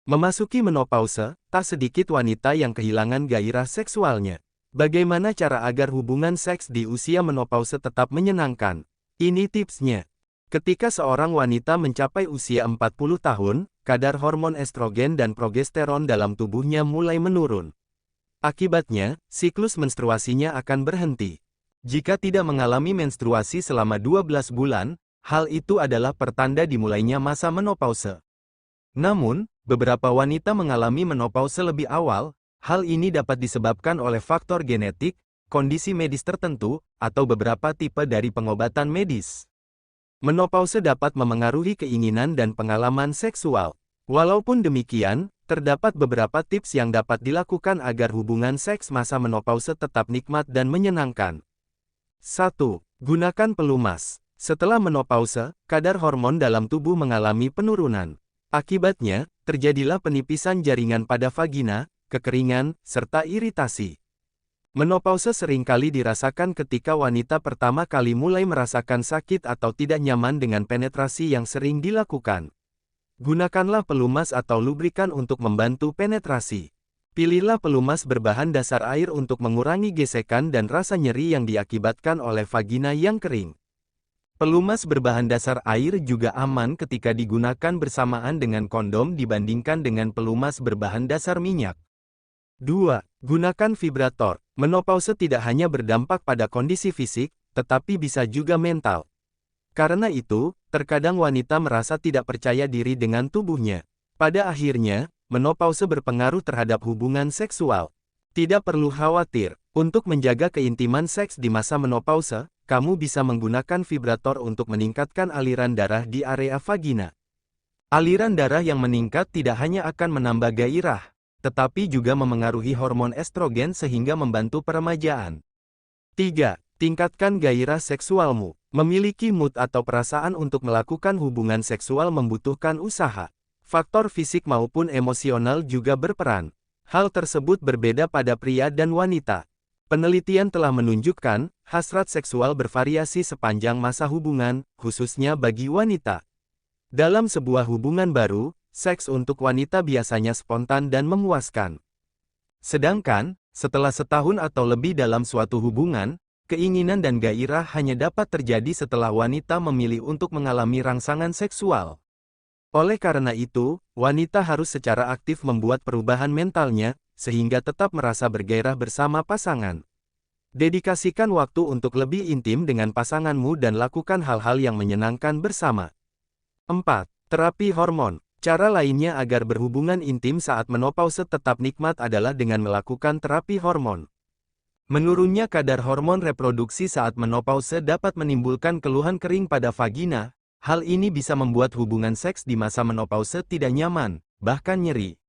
Memasuki menopause, tak sedikit wanita yang kehilangan gairah seksualnya. Bagaimana cara agar hubungan seks di usia menopause tetap menyenangkan? Ini tipsnya. Ketika seorang wanita mencapai usia 40 tahun, kadar hormon estrogen dan progesteron dalam tubuhnya mulai menurun. Akibatnya, siklus menstruasinya akan berhenti. Jika tidak mengalami menstruasi selama 12 bulan, hal itu adalah pertanda dimulainya masa menopause. Namun, beberapa wanita mengalami menopause lebih awal. Hal ini dapat disebabkan oleh faktor genetik, kondisi medis tertentu, atau beberapa tipe dari pengobatan medis. Menopause dapat memengaruhi keinginan dan pengalaman seksual. Walaupun demikian, terdapat beberapa tips yang dapat dilakukan agar hubungan seks masa menopause tetap nikmat dan menyenangkan. 1. Gunakan pelumas. Setelah menopause, kadar hormon dalam tubuh mengalami penurunan. Akibatnya, terjadilah penipisan jaringan pada vagina, kekeringan, serta iritasi. Menopause seringkali dirasakan ketika wanita pertama kali mulai merasakan sakit atau tidak nyaman dengan penetrasi yang sering dilakukan. Gunakanlah pelumas atau lubrikan untuk membantu penetrasi. Pilihlah pelumas berbahan dasar air untuk mengurangi gesekan dan rasa nyeri yang diakibatkan oleh vagina yang kering. Pelumas berbahan dasar air juga aman ketika digunakan bersamaan dengan kondom dibandingkan dengan pelumas berbahan dasar minyak. 2. Gunakan vibrator. Menopause tidak hanya berdampak pada kondisi fisik, tetapi bisa juga mental. Karena itu, terkadang wanita merasa tidak percaya diri dengan tubuhnya. Pada akhirnya, menopause berpengaruh terhadap hubungan seksual. Tidak perlu khawatir. Untuk menjaga keintiman seks di masa menopause, kamu bisa menggunakan vibrator untuk meningkatkan aliran darah di area vagina. Aliran darah yang meningkat tidak hanya akan menambah gairah, tetapi juga memengaruhi hormon estrogen sehingga membantu peremajaan. 3. Tingkatkan gairah seksualmu. Memiliki mood atau perasaan untuk melakukan hubungan seksual membutuhkan usaha. Faktor fisik maupun emosional juga berperan. Hal tersebut berbeda pada pria dan wanita. Penelitian telah menunjukkan, hasrat seksual bervariasi sepanjang masa hubungan, khususnya bagi wanita. Dalam sebuah hubungan baru, seks untuk wanita biasanya spontan dan memuaskan. Sedangkan, setelah setahun atau lebih dalam suatu hubungan, keinginan dan gairah hanya dapat terjadi setelah wanita memilih untuk mengalami rangsangan seksual. Oleh karena itu, wanita harus secara aktif membuat perubahan mentalnya, sehingga tetap merasa bergairah bersama pasangan. Dedikasikan waktu untuk lebih intim dengan pasanganmu dan lakukan hal-hal yang menyenangkan bersama. 4. Terapi hormon. Cara lainnya agar berhubungan intim saat menopause tetap nikmat adalah dengan melakukan terapi hormon. Menurunnya kadar hormon reproduksi saat menopause dapat menimbulkan keluhan kering pada vagina. Hal ini bisa membuat hubungan seks di masa menopause tidak nyaman, bahkan nyeri.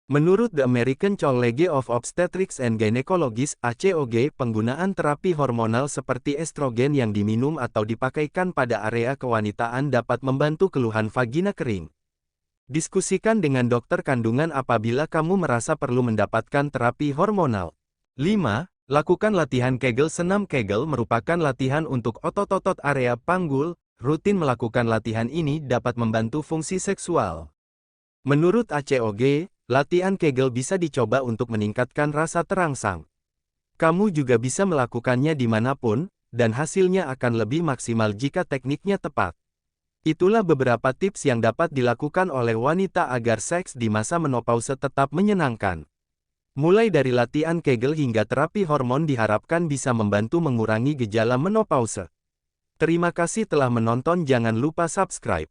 Menurut The American College of Obstetrics and Gynecologists (ACOG), penggunaan terapi hormonal seperti estrogen yang diminum atau dipakaikan pada area kewanitaan dapat membantu keluhan vagina kering. Diskusikan dengan dokter kandungan apabila kamu merasa perlu mendapatkan terapi hormonal. 5. Lakukan latihan Kegel. Senam Kegel merupakan latihan untuk otot-otot area panggul. Rutin melakukan latihan ini dapat membantu fungsi seksual. Menurut ACOG, latihan Kegel bisa dicoba untuk meningkatkan rasa terangsang. Kamu juga bisa melakukannya dimanapun, dan hasilnya akan lebih maksimal jika tekniknya tepat. Itulah beberapa tips yang dapat dilakukan oleh wanita agar seks di masa menopause tetap menyenangkan. Mulai dari latihan Kegel hingga terapi hormon diharapkan bisa membantu mengurangi gejala menopause. Terima kasih telah menonton, jangan lupa subscribe.